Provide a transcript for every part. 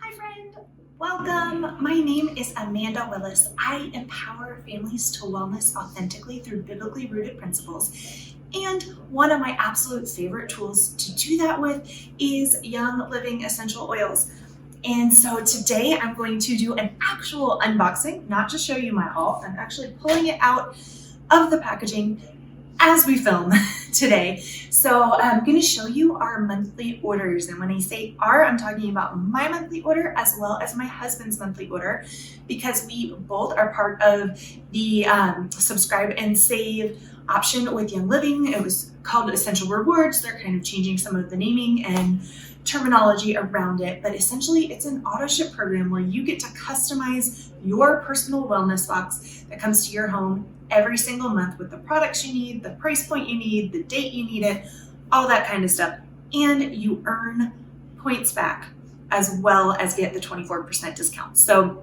Hi friend, welcome. My name is Amanda Willis. I empower families to wellness authentically through biblically rooted principles. And one of my absolute favorite tools to do that with is Young Living essential oils. And so today I'm going to do an actual unboxing, not just show you my haul. I'm actually pulling it out of the packaging as we film today. So I'm going to show you our monthly orders. And when I say our, I'm talking about my monthly order as well as my husband's monthly order, because we both are part of the subscribe and save option with Young Living. It was called Essential Rewards. They're kind of changing some of the naming and terminology around it, but essentially it's an auto ship program where you get to customize your personal wellness box that comes to your home every single month with the products you need, the price point you need, the date you need it, all that kind of stuff. And you earn points back as well as get the 24% discount. So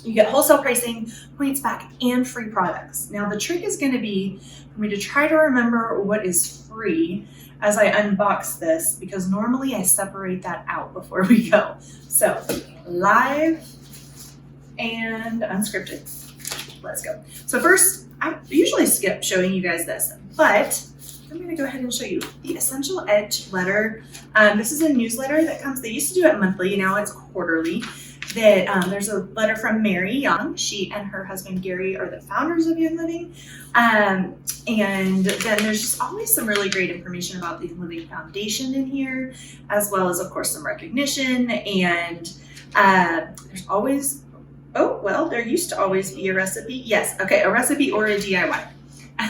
you get wholesale pricing, points back, and free products. Now the trick is going to be for me to try to remember what is free as I unbox this, because normally I separate that out before we go. So live and unscripted. Let's go. So first, I usually skip showing you guys this, but I'm going to go ahead and show you the Essential Edge letter. This is a newsletter that comes, they used to do it monthly, now it's quarterly. That there's a letter from Mary Young. She and her husband Gary are the founders of Young Living. And then there's just always some really great information about the Young Living Foundation in here, as well as, of course, some recognition. And there's always, there used to always be a recipe. Yes, okay, a recipe or a DIY.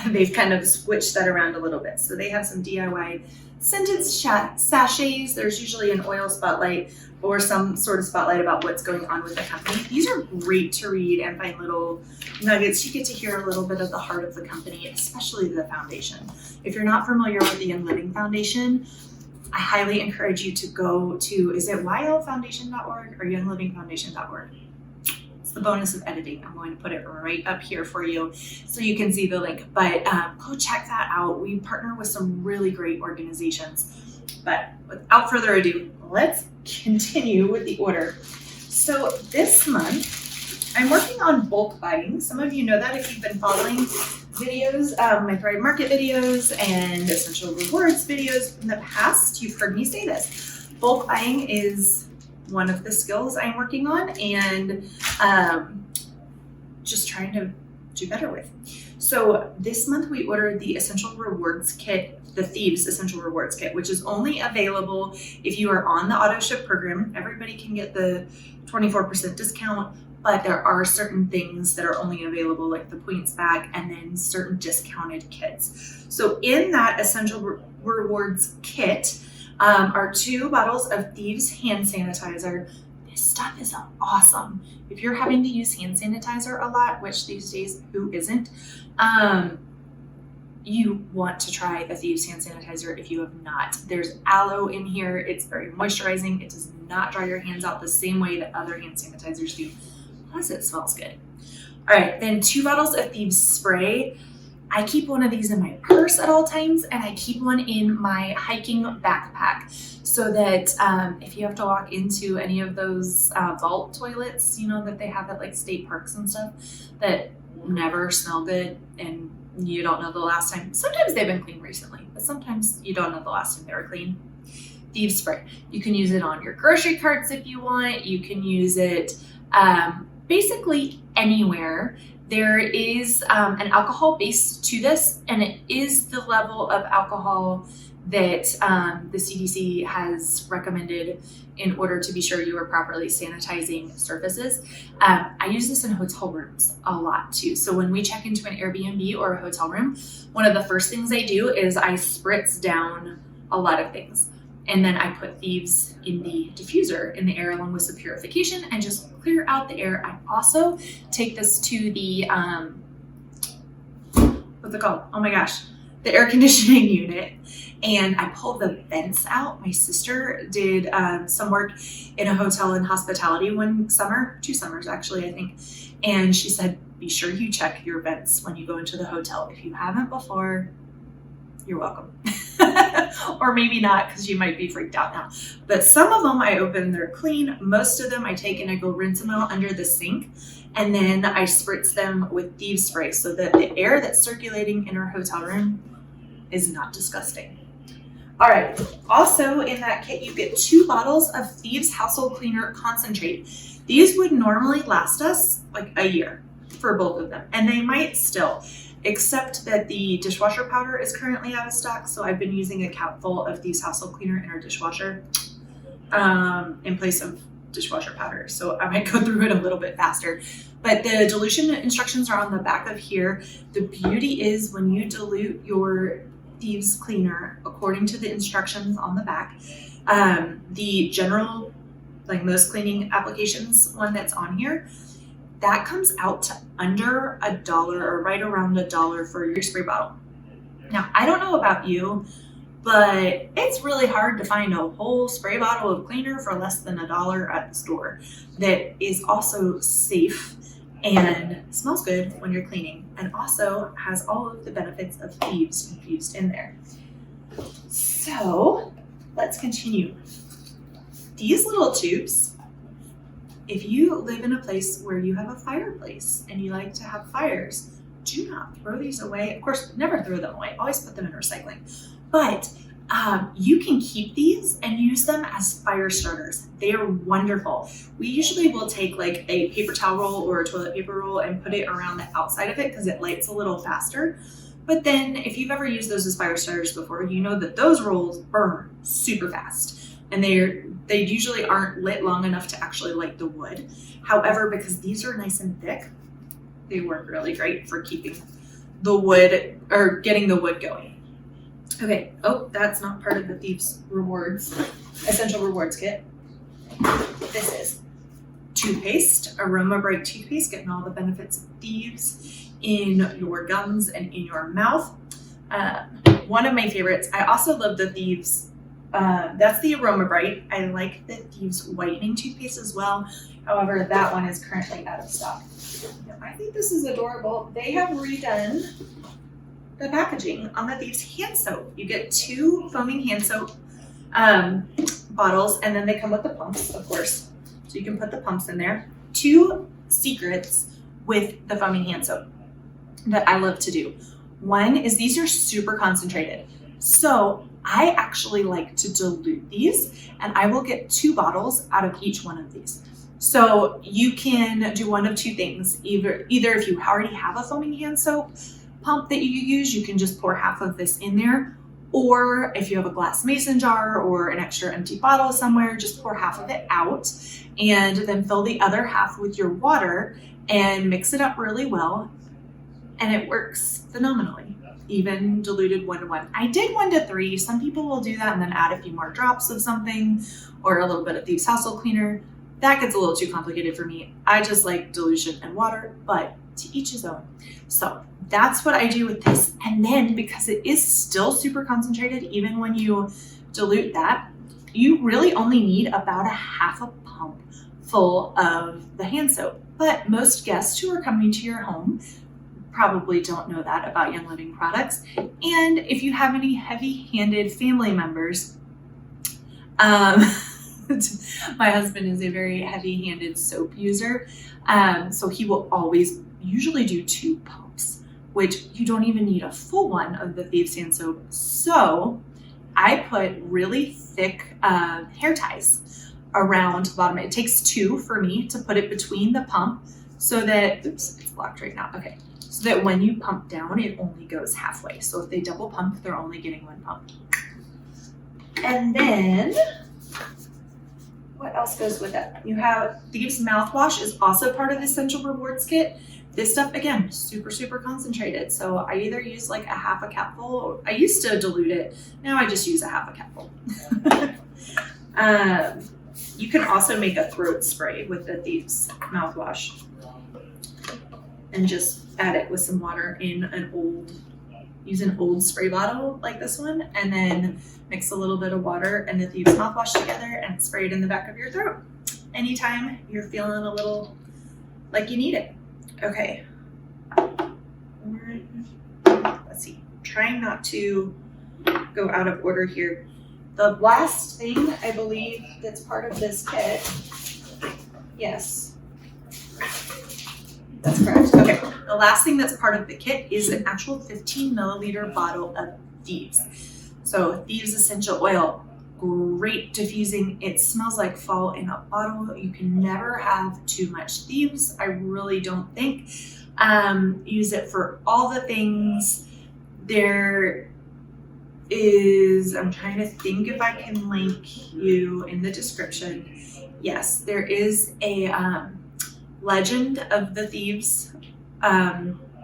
They've kind of switched that around a little bit. So they have some DIY scented sachets. There's usually an oil spotlight or some sort of spotlight about what's going on with the company. These are great to read and find little nuggets. You get to hear a little bit of the heart of the company, especially the foundation. If you're not familiar with the Young Living Foundation, I highly encourage you to go to, is it ylfoundation.org or younglivingfoundation.org? It's the bonus of editing. I'm going to put it right up here for you so you can see the link, but go check that out. We partner with some really great organizations. But without further ado, let's continue with the order. So this month, I'm working on bulk buying. Some of you know that if you've been following videos, my Thrive Market videos and Essential Rewards videos in the past, you've heard me say this. Bulk buying is one of the skills I'm working on and just trying to do better with. So this month we ordered the Essential Rewards Kit, the Thieves Essential Rewards Kit, which is only available if you are on the auto ship program. Everybody can get the 24% discount, but there are certain things that are only available, like the points back and then certain discounted kits. So in that Essential Rewards Kit are 2 bottles of Thieves hand sanitizer. This stuff is awesome. If you're having to use hand sanitizer a lot, which these days, who isn't, you want to try the Thieves hand sanitizer if you have not. There's aloe in here. It's very moisturizing. It does not dry your hands out the same way that other hand sanitizers do. Plus it smells good. All right, then 2 bottles of Thieves spray. I keep one of these in my purse at all times, and I keep one in my hiking backpack so that if you have to walk into any of those vault toilets, you know, that they have at like state parks and stuff that never smell good and you don't know the last time. Sometimes they've been clean recently, but sometimes you don't know the last time they were clean. Thieves spray. You can use it on your grocery carts if you want. You can use it basically anywhere. There is an alcohol base to this, and it is the level of alcohol that the CDC has recommended in order to be sure you are properly sanitizing surfaces. I use this in hotel rooms a lot too. So when we check into an Airbnb or a hotel room, one of the first things I do is I spritz down a lot of things. And then I put Thieves in the diffuser in the air along with some purification and just clear out the air. I also take this to the, what's it called? Oh my gosh, the air conditioning unit. And I pull the vents out. My sister did some work in a hotel in hospitality one summer, 2 summers actually, I think. And she said, be sure you check your vents when you go into the hotel. If you haven't before, you're welcome. or maybe not, because you might be freaked out now. But some of them I open, they're clean. Most of them I take and I go rinse them out under the sink. And then I spritz them with Thieves spray so that the air that's circulating in our hotel room is not disgusting. All right, also in that kit, you get 2 bottles of Thieves Household Cleaner Concentrate. These would normally last us like a year for both of them, and they might still, except that the dishwasher powder is currently out of stock. So I've been using a capful of Thieves Household Cleaner in our dishwasher in place of dishwasher powder. So I might go through it a little bit faster, but the dilution instructions are on the back of here. The beauty is when you dilute your Thieves cleaner according to the instructions on the back, the general, like most cleaning applications one that's on here, that comes out to under $1 or right around $1 for your spray bottle. Now, I don't know about you, but it's really hard to find a whole spray bottle of cleaner for less than $1 at the store that is also safe and smells good when you're cleaning, and also has all of the benefits of Thieves infused in there. So let's continue. These little tubes, if you live in a place where you have a fireplace and you like to have fires, do not throw these away. Of course, never throw them away. Always put them in recycling. But you can keep these and use them as fire starters. They are wonderful. We usually will take like a paper towel roll or a toilet paper roll and put it around the outside of it because it lights a little faster. But then if you've ever used those as fire starters before, you know that those rolls burn super fast. And they usually aren't lit long enough to actually light the wood. However, because these are nice and thick, they work really great for keeping the wood or getting the wood going. Okay, oh, that's not part of the Thieves Rewards, Essential Rewards kit. This is toothpaste, Aroma Bright toothpaste, getting all the benefits of Thieves in your gums and in your mouth. One of my favorites, I also love the Thieves, that's the Aroma Bright. I like the Thieves whitening toothpaste as well. However, that one is currently out of stock. I think this is adorable. They have redone the packaging on the Thieves hand soap. You get 2 foaming hand soap bottles, and then they come with the pumps, of course. So you can put the pumps in there. 2 secrets with the foaming hand soap that I love to do. One is these are super concentrated. So I actually like to dilute these, and I will get 2 bottles out of each one of these. So you can do one of 2 things. Either if you already have a foaming hand soap pump that you use, you can just pour half of this in there. Or if you have a glass mason jar or an extra empty bottle somewhere, just pour half of it out and then fill the other half with your water and mix it up really well. And it works phenomenally, even diluted 1-to-1. I did 1-to-3. Some people will do that and then add a few more drops of something or a little bit of Thieves household cleaner. That gets a little too complicated for me. I just like dilution and water, but to each his own. So that's what I do with this. And then because it is still super concentrated, even when you dilute that, you really only need about a half a pump full of the hand soap. But most guests who are coming to your home probably don't know that about Young Living products. And if you have any heavy-handed family members, my husband is a very heavy-handed soap user. So he will always usually do 2 pumps, which you don't even need a full one of the Thieves hand soap. So I put really thick hair ties around the bottom. It takes 2 for me to put it between the pump so that, oops, it's locked right now. Okay. So that when you pump down, it only goes halfway. So if they double pump, they're only getting 1 pump. And then what else goes with it? You have Thieves Mouthwash is also part of the Essential Rewards kit. This stuff, again, super, super concentrated. So I either use like a half a capful, or I used to dilute it. Now I just use a half a capful. You can also make a throat spray with the Thieves Mouthwash and just add it with some water in use an old spray bottle like this one, and then mix a little bit of water and the Thieves mouthwash together and spray it in the back of your throat anytime you're feeling a little like you need it. Okay. Let's see. Trying not to go out of order here. The last thing I believe that's part of this kit, yes, that's correct. Okay, the last thing that's part of the kit is an actual 15 milliliter bottle of Thieves. So Thieves essential oil, great diffusing. It smells like fall in a bottle. You can never have too much Thieves, I really don't think. Use it for all the things. There is, I'm trying to think if I can link you in the description. Yes, there is a legend of the Thieves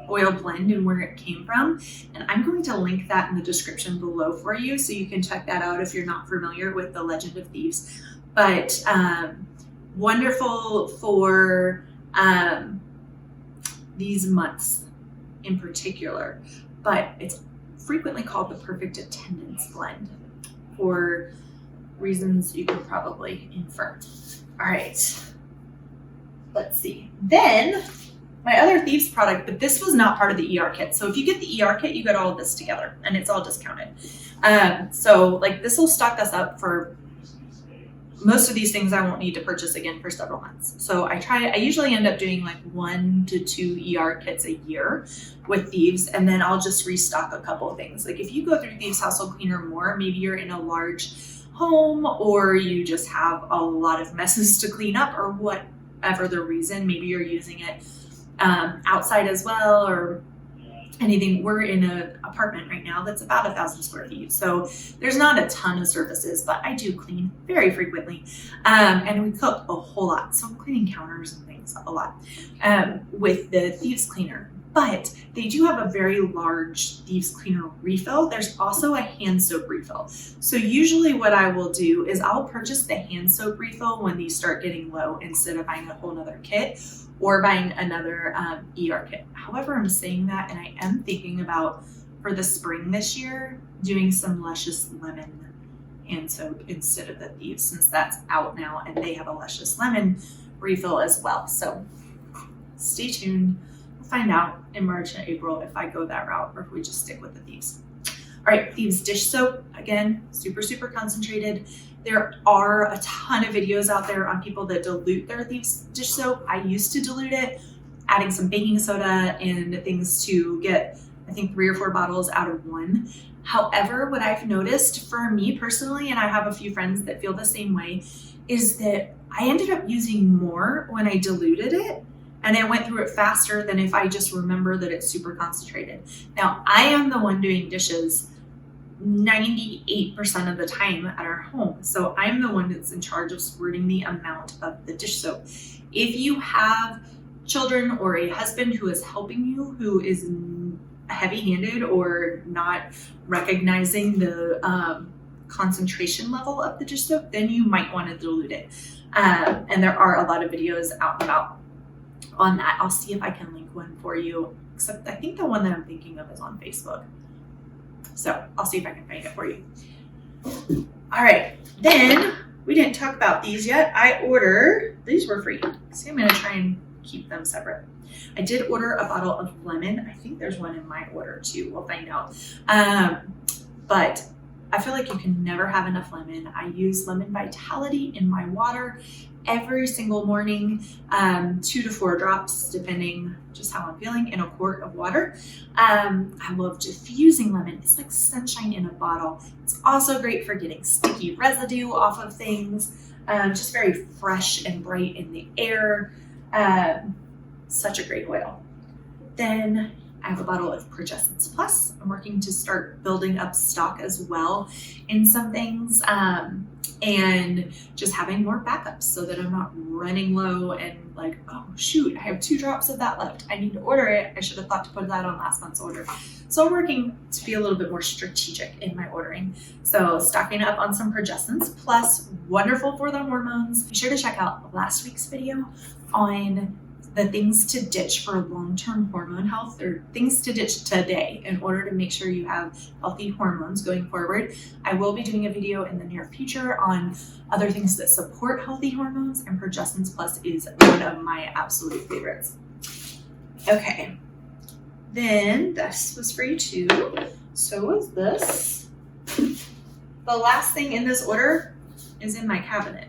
oil blend and where it came from. And I'm going to link that in the description below for you so you can check that out if you're not familiar with the legend of Thieves. But wonderful for these months in particular. But it's frequently called the perfect attendance blend for reasons you can probably infer. All right, let's see. Then my other Thieves product, but this was not part of the ER kit. So if you get the ER kit, you get all of this together and it's all discounted. So like this will stock us up for most of these things I won't need to purchase again for several months. So I usually end up doing like 1 to 2 ER kits a year with Thieves, and then I'll just restock a couple of things. Like if you go through Thieves Household Cleaner more, maybe you're in a large home or you just have a lot of messes to clean up or whatever the reason, maybe you're using it outside as well or anything. We're in an apartment right now that's about 1,000 square feet. So there's not a ton of surfaces, but I do clean very frequently. And we cook a whole lot. So I'm cleaning counters and things a lot with the Thieves cleaner. But they do have a very large Thieves cleaner refill. There's also a hand soap refill. So usually what I will do is I'll purchase the hand soap refill when these start getting low instead of buying a whole nother kit or buying another ER kit. However, I'm saying that and I am thinking about for the spring this year, doing some Luscious Lemon hand soap instead of the Thieves since that's out now and they have a Luscious Lemon refill as well. So stay tuned. Find out in March and April if I go that route or if we just stick with the Thieves. All right, Thieves dish soap, again, super, super concentrated. There are a ton of videos out there on people that dilute their Thieves dish soap. I used to dilute it, adding some baking soda and things to get, I think, 3 or 4 bottles out of one. However, what I've noticed for me personally, and I have a few friends that feel the same way, is that I ended up using more when I diluted it. And I went through it faster than if I just remember that it's super concentrated. Now, I am the one doing dishes 98% of the time at our home. So I'm the one that's in charge of squirting the amount of the dish soap. If you have children or a husband who is helping you, who is heavy-handed or not recognizing the concentration level of the dish soap, then you might want to dilute it. And there are a lot of videos out and about on that. I'll see if I can link one for you, except I think the one that I'm thinking of is on Facebook. So I'll see if I can find it for you. All right, then we didn't talk about these yet. These were free. See, I'm gonna try and keep them separate. I did order a bottle of lemon. I think there's one in my order too. We'll find out. But I feel like you can never have enough lemon. I use Lemon Vitality in my water every single morning, 2 to 4 drops, depending just how I'm feeling, in a quart of water. I love diffusing lemon. It's like sunshine in a bottle. It's also great for getting sticky residue off of things. Just very fresh and bright in the air. Such a great oil. Then I have a bottle of Progessence Plus. I'm working to start building up stock as well in some things. And just having more backups so that I'm not running low and like, oh shoot, I have 2 drops of that left. I need to order it. I should have thought to put that on last month's order. So I'm working to be a little bit more strategic in my ordering. So stocking up on some Progessence Plus, wonderful for the hormones. Be sure to check out last week's video on the things to ditch for long-term hormone health, or things to ditch today in order to make sure you have healthy hormones going forward. I will be doing a video in the near future on other things that support healthy hormones, and Progessence Plus is one of my absolute favorites. Okay, then this was free too. So was this. the last thing in this order is in my cabinet.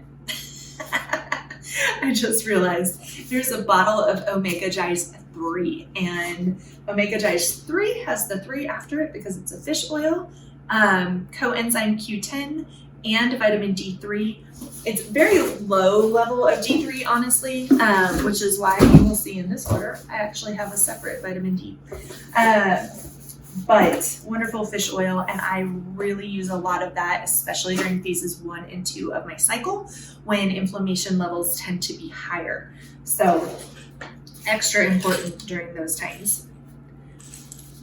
I just realized there's a bottle of Omega Gize 3, and Omega Gize 3 has the 3 after it because it's a fish oil, coenzyme Q10, and vitamin D3. It's very low level of D3, honestly, which is why you will see in this order, I actually have a separate vitamin D. But wonderful fish oil, and I really use a lot of that, especially during phases 1 and 2 of my cycle when inflammation levels tend to be higher. So extra important during those times.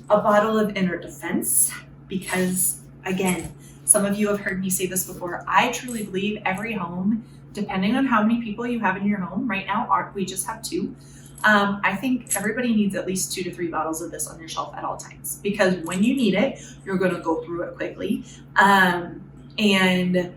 A bottle of inner defense, because again, some of you have heard me say this before, I truly believe every home, depending on how many people you have in your home, right now we just have 2. I think everybody needs at least 2 to 3 bottles of this on your shelf at all times, because when you need it, you're going to go through it quickly. And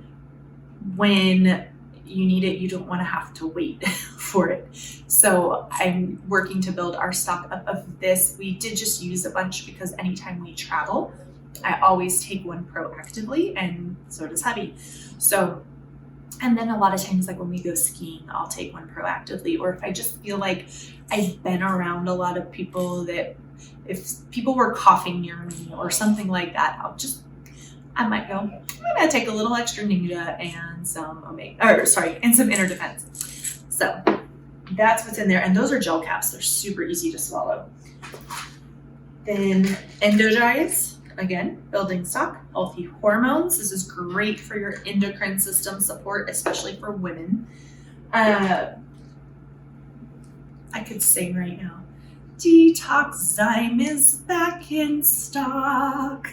when you need it, you don't want to have to wait for it. So I'm working to build our stock up of this. We did just use a bunch because anytime we travel, I always take one proactively, and so does hubby. So, and then a lot of times, like when we go skiing, I'll take one proactively, or if I just feel like I've been around a lot of people that if people were coughing near me or something like that, I might go, I'm gonna take a little extra Ninja and some and some Inner Defense. So that's what's in there, and those are gel caps. They're super easy to swallow. Then Endogize. Again, building stock, healthy hormones. This is great for your endocrine system support, especially for women. I could sing right now. Detox is back in stock.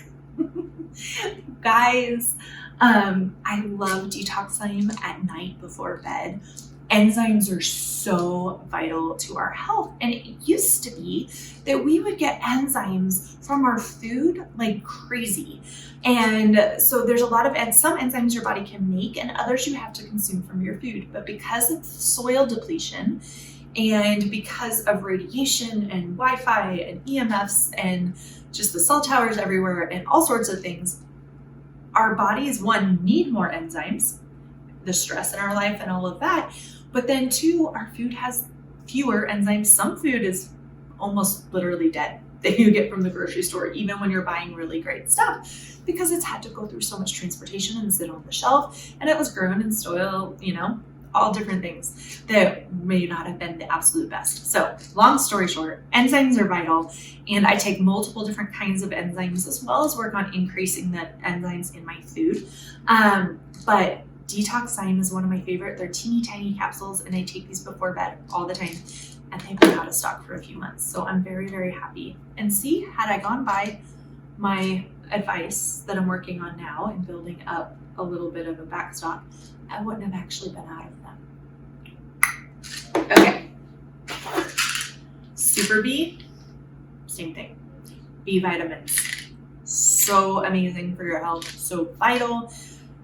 Guys, I love Detox at night before bed. Enzymes are so vital to our health, and it used to be that we would get enzymes from our food like crazy. And so there's a lot of some enzymes your body can make, and others you have to consume from your food. But because of soil depletion and because of radiation and Wi-Fi and EMFs and just the cell towers everywhere and all sorts of things, our bodies, 1, need more enzymes, the stress in our life and all of that. But then 2, our food has fewer enzymes. Some food is almost literally dead that you get from the grocery store, even when you're buying really great stuff, because it's had to go through so much transportation and sit on the shelf, and it was grown in soil, all different things that may not have been the absolute best. So long story short, enzymes are vital, and I take multiple different kinds of enzymes as well as work on increasing the enzymes in my food. But Detox is one of my favorite. They're teeny tiny capsules, and I take these before bed all the time, and they've been out of stock for a few months. So I'm very, very happy. And see, had I gone by my advice that I'm working on now and building up a little bit of a back stock, I wouldn't have actually been out of them. Okay. Super B, same thing. B vitamins. So amazing for your health, so vital,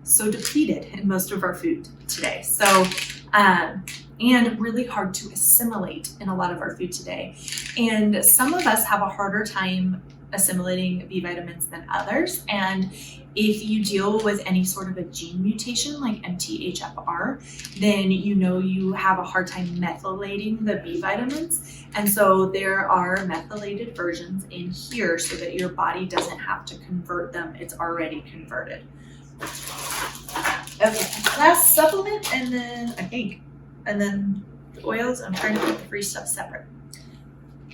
so depleted in most of our food today. So, and really hard to assimilate in a lot of our food today. And some of us have a harder time assimilating B vitamins than others. And if you deal with any sort of a gene mutation like MTHFR, then you have a hard time methylating the B vitamins. And so there are methylated versions in here so that your body doesn't have to convert them. It's already converted. Okay, last supplement, and then the oils. I'm trying to keep the free stuff separate.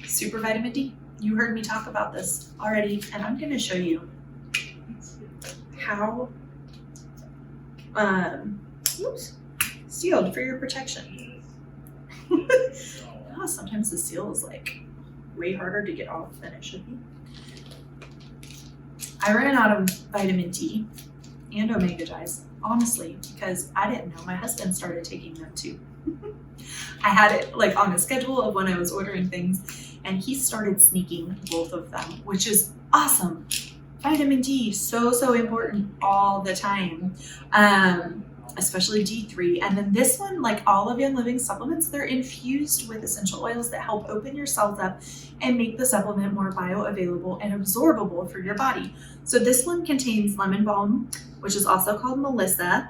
Super vitamin D. You heard me talk about this already, and I'm going to show you how sealed for your protection. Sometimes the seal is like way harder to get off than it should be. I ran out of vitamin D and Omega Gize, honestly, because I didn't know my husband started taking them too. I had it like on a schedule of when I was ordering things, and he started sneaking both of them, which is awesome. Vitamin D, so important all the time. especially D3. And then this one, like all of Young Living supplements, they're infused with essential oils that help open your cells up and make the supplement more bioavailable and absorbable for your body. So this one contains lemon balm, which is also called Melissa,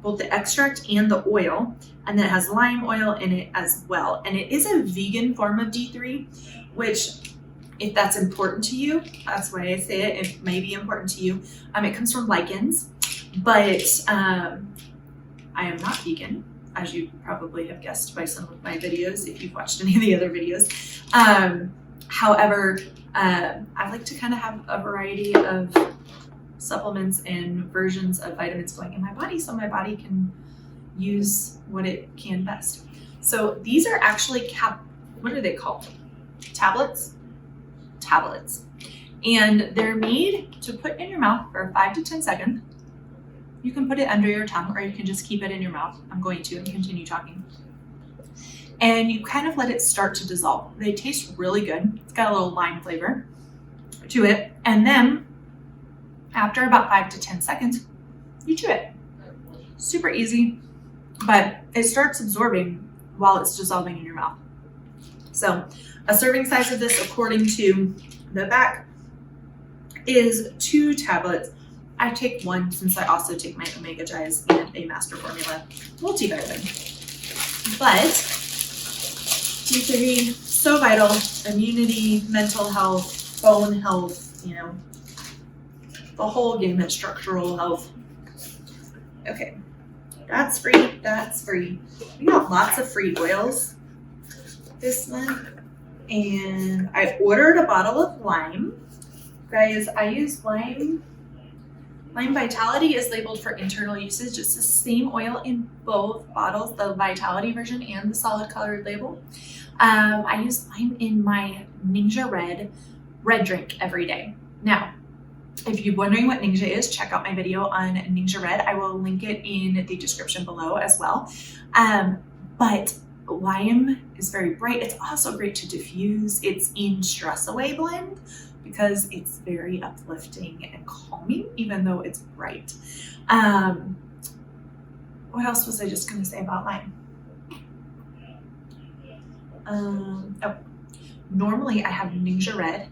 both the extract and the oil, and then it has lime oil in it as well. And it is a vegan form of D3, which, if that's important to you, that's why I say it may be important to you. It comes from lichens, but I am not vegan, as you probably have guessed by some of my videos if you've watched any of the other videos. However, I like to kind of have a variety of supplements and versions of vitamins going in my body so my body can use what it can best. So these are actually what are they called? Tablets. And they're made to put in your mouth for 5 to 10 seconds. You can put it under your tongue or you can just keep it in your mouth. I'm going to and continue talking. And you kind of let it start to dissolve. They taste really good. It's got a little lime flavor to it. And then after about 5 to 10 seconds, you chew it. Super easy, but it starts absorbing while it's dissolving in your mouth. So a serving size of this, according to the back, is 2 tablets. I take 1 since I also take my Omega Gies and a Master Formula multivitamin. But D3, so vital, immunity, mental health, bone health, you know, the whole gamut, structural health. Okay, that's free, that's free. We got lots of free oils this month. And I ordered a bottle of lime. Guys, I use lime. Lime Vitality is labeled for internal usage. It's the same oil in both bottles, the Vitality version and the solid colored label. I use lime in my Ninja red drink every day. Now, if you're wondering what Ninja is, check out my video on Ninja Red. I will link it in the description below as well. But lime is very bright. It's also great to diffuse. It's in Stress Away blend because it's very uplifting and calming, even though it's bright. What else was I just going to say about lime? Normally I have Ninja Red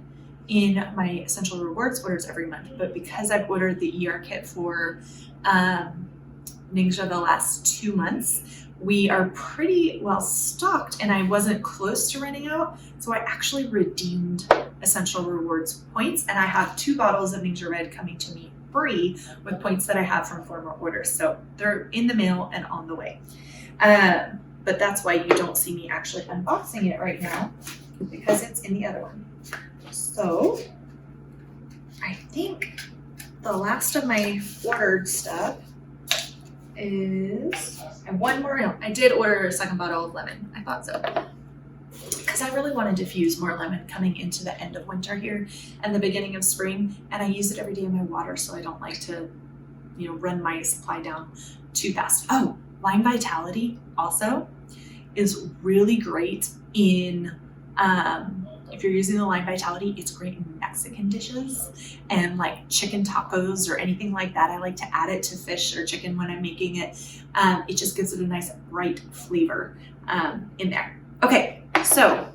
in my Essential Rewards orders every month, but because I've ordered the ER kit for Ninja the last 2 months, we are pretty well stocked and I wasn't close to running out. So I actually redeemed Essential Rewards points and I have 2 bottles of Ninja Red coming to me free with points that I have from former orders. So they're in the mail and on the way. But that's why you don't see me actually unboxing it right now because it's in the other one. So I think the last of my ordered stuff is, and one more, no, I did order a second bottle of lemon. I thought so. Because I really want to diffuse more lemon coming into the end of winter here and the beginning of spring. And I use it every day in my water, so I don't like to, you know, run my supply down too fast. Oh, Lime Vitality also is really great in, if you're using the Lime Vitality, it's great in Mexican dishes and like chicken tacos or anything like that. I like to add it to fish or chicken when I'm making it. It just gives it a nice bright flavor in there. Okay, so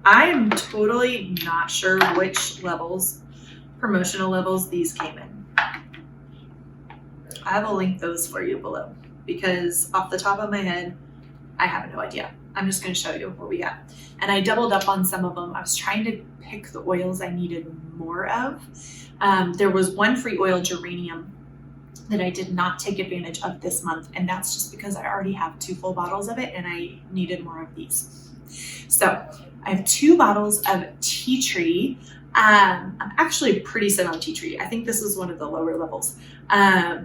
I am totally not sure which levels, promotional levels, these came in. I will link those for you below because off the top of my head, I have no idea. I'm just going to show you what we got. And I doubled up on some of them. I was trying to pick the oils I needed more of. There was one free oil, geranium, that I did not take advantage of this month. And that's just because I already have 2 full bottles of it and I needed more of these. So I have 2 bottles of tea tree. I'm actually pretty set on tea tree. I think this is one of the lower levels. I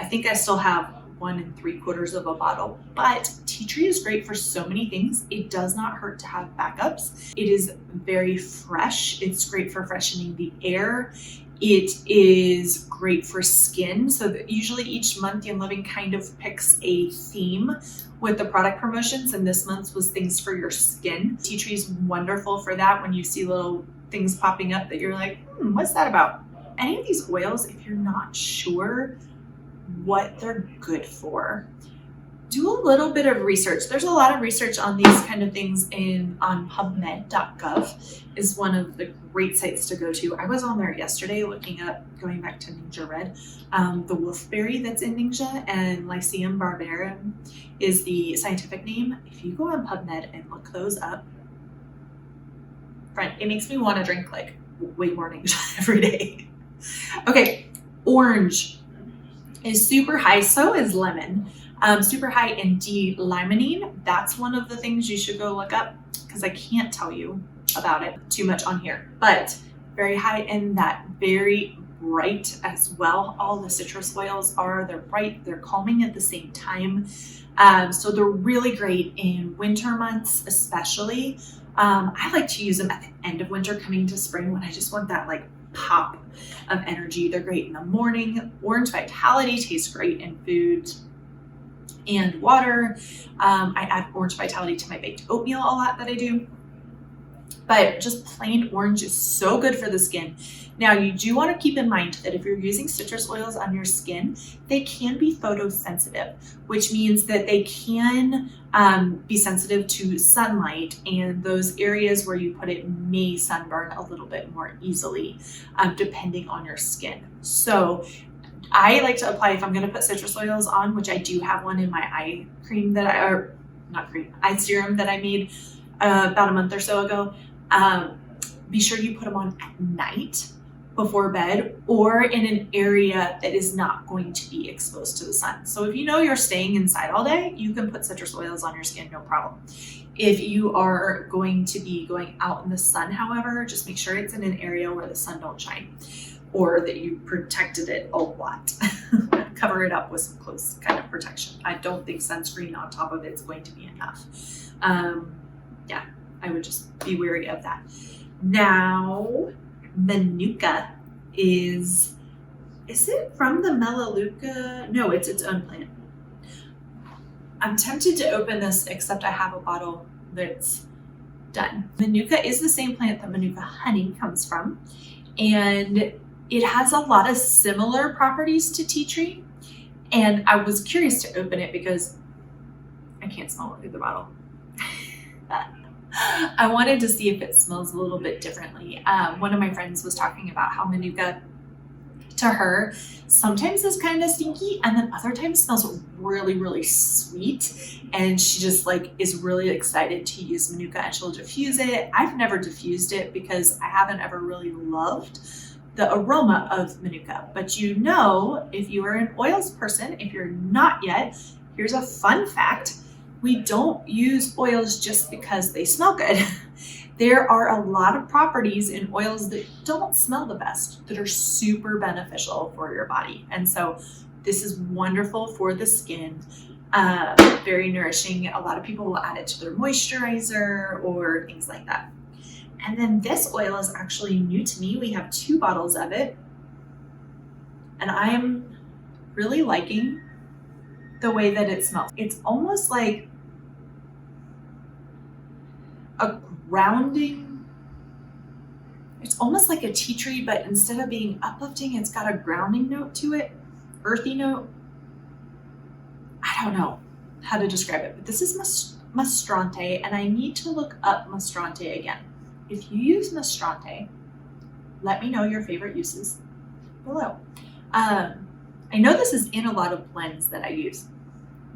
think I still have 1 3/4 of a bottle, but tea tree is great for so many things. It does not hurt to have backups. It is very fresh. It's great for freshening the air. It is great for skin. So that usually each month Young Living kind of picks a theme with the product promotions, and this month's was things for your skin. Tea tree is wonderful for that when you see little things popping up that you're like, what's that about? Any of these oils, if you're not sure what they're good for. Do a little bit of research. There's a lot of research on these kind of things on PubMed.gov is one of the great sites to go to. I was on there yesterday looking up, going back to Ningxia Red, the wolfberry that's in Ningxia, and Lycium barbarum is the scientific name. If you go on PubMed and look those up, friend, it makes me want to drink like way more Ningxia every day. Okay, orange is super high, so is lemon. Super high in D-limonene. That's one of the things you should go look up because I can't tell you about it too much on here, but very high in that, very bright as well. All the citrus oils they're bright, they're calming at the same time. So they're really great in winter months, especially. I like to use them at the end of winter, coming to spring, when I just want that like pop of energy. They're great in the morning. Orange Vitality tastes great in food and water. I add Orange Vitality to my baked oatmeal a lot that I do. But just plain orange is so good for the skin. Now, you do want to keep in mind that if you're using citrus oils on your skin, they can be photosensitive, which means that they can be sensitive to sunlight, and those areas where you put it may sunburn a little bit more easily, depending on your skin. So I like to apply, if I'm going to put citrus oils on, which I do have one in my eye cream eye serum that I made about a month or so ago. Be sure you put them on at night before bed, or in an area that is not going to be exposed to the sun. So if you know you're staying inside all day, you can put citrus oils on your skin, no problem. If you are going to be going out in the sun, however, just make sure it's in an area where the sun don't shine, or that you protected it a lot. Cover it up with some close kind of protection. I don't think sunscreen on top of it is going to be enough. Yeah, I would just be wary of that. Now, Manuka is it from the Melaleuca? No, it's its own plant. I'm tempted to open this, except I have a bottle that's done. Manuka is the same plant that Manuka honey comes from, and it has a lot of similar properties to tea tree. And I was curious to open it because I can't smell it through the bottle. I wanted to see if it smells a little bit differently. One of my friends was talking about how Manuka, to her, sometimes is kind of stinky, and then other times smells really, really sweet. And she just like is really excited to use Manuka, and she'll diffuse it. I've never diffused it because I haven't ever really loved the aroma of Manuka. But you know, if you are an oils person, if you're not yet, here's a fun fact. We don't use oils just because they smell good. There are a lot of properties in oils that don't smell the best, that are super beneficial for your body. And so this is wonderful for the skin, very nourishing. A lot of people will add it to their moisturizer or things like that. And then this oil is actually new to me. We have 2 bottles of it, and I'm really liking the way that it smells. It's almost like a grounding, it's almost like a tea tree, but instead of being uplifting, it's got a grounding note to it, earthy note. I don't know how to describe it, but this is Mastrante, and I need to look up Mastrante again. If you use Mastrante, let me know your favorite uses below. I know this is in a lot of blends that I use,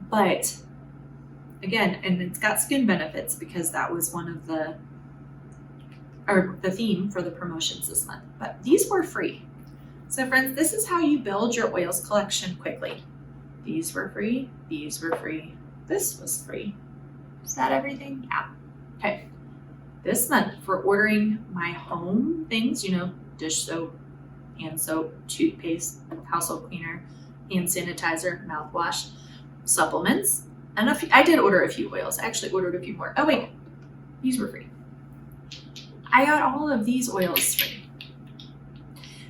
but again, and it's got skin benefits because that was one of the theme for the promotions this month, but these were free. So friends, this is how you build your oils collection quickly. These were free, these were free, this was free. Is that everything? Yeah. Okay. This month, for ordering my home things, you know, dish soap, hand soap, toothpaste, household cleaner, hand sanitizer, mouthwash, supplements, and I did order a few oils. I actually ordered a few more. Oh wait, these were free. I got all of these oils free.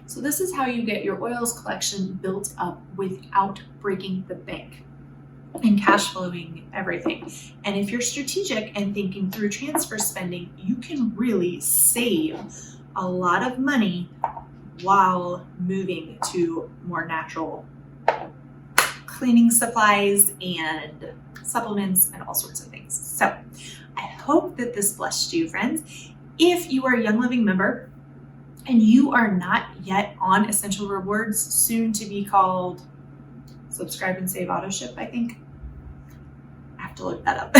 So this is how you get your oils collection built up without breaking the bank and cash flowing everything. And if you're strategic and thinking through transfer spending, you can really save a lot of money while moving to more natural cleaning supplies and supplements and all sorts of things. So I hope that this blessed you, friends. If you are a Young Living member and you are not yet on Essential Rewards, soon to be called Subscribe and Save Auto Ship, I think. I have to look that up.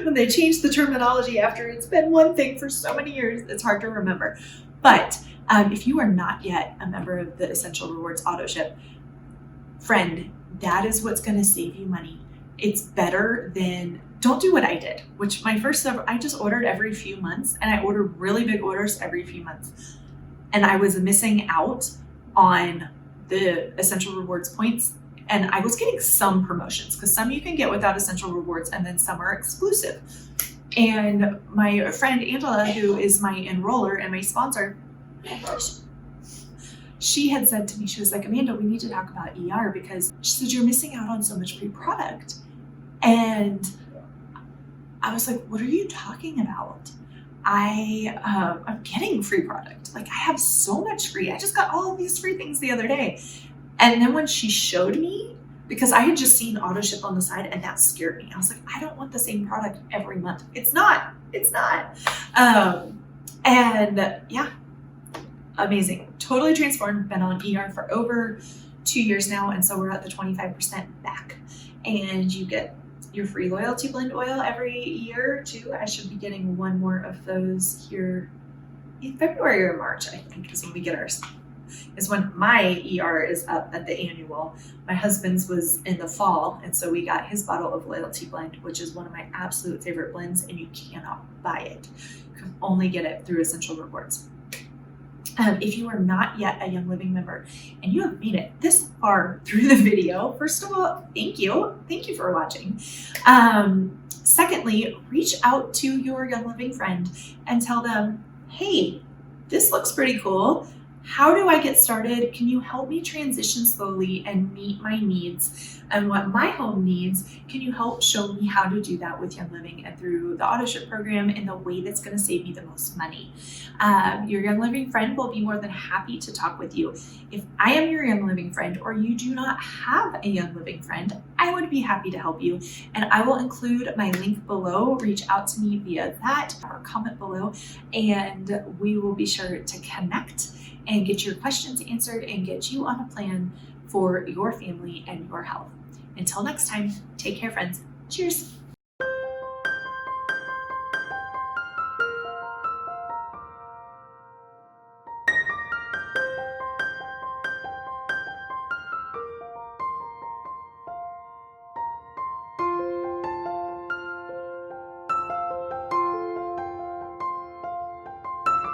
When they changed the terminology after it's been one thing for so many years, it's hard to remember. But if you are not yet a member of the Essential Rewards Auto Ship, friend, that is what's going to save you money. It's better than, don't do what I did, which my first ever, I just ordered every few months, and I ordered really big orders every few months. And I was missing out on the Essential Rewards points, and I was getting some promotions because some you can get without Essential Rewards and then some are exclusive. And my friend Angela, who is my enroller and my sponsor, she had said to me, she was like, Amanda, we need to talk about ER because she said, you're missing out on so much free product. And I was like, what are you talking about? I'm getting free product. Like I have so much free. I just got all of these free things the other day. And then when she showed me, because I had just seen auto ship on the side and that scared me. I was like, I don't want the same product every month. It's not. And yeah, amazing. Totally transformed. Been on ER for over 2 years now. And so we're at the 25% back. And you get your free loyalty blend oil every year too. I should be getting one more of those here in February or March, I think, is when we get ours. Is when my ER is up at the annual. My husband's was in the fall, and so we got his bottle of loyalty blend, which is one of my absolute favorite blends, and you cannot buy it. You can only get it through Essential Rewards. If you are not yet a Young Living member and you have made it this far through the video, first of all, thank you. Thank you for watching. Secondly, reach out to your Young Living friend and tell them, hey, this looks pretty cool. How do I get started? Can you help me transition slowly and meet my needs and what my home needs? Can you help show me how to do that with Young Living and through the auto ship program in the way that's going to save me the most money? Your Young Living friend will be more than happy to talk with you. If I am your Young Living friend or you do not have a Young Living friend, I would be happy to help you. And I will include my link below. Reach out to me via that or comment below, and we will be sure to connect and get your questions answered and get you on a plan for your family and your health. Until next time, take care, friends. Cheers.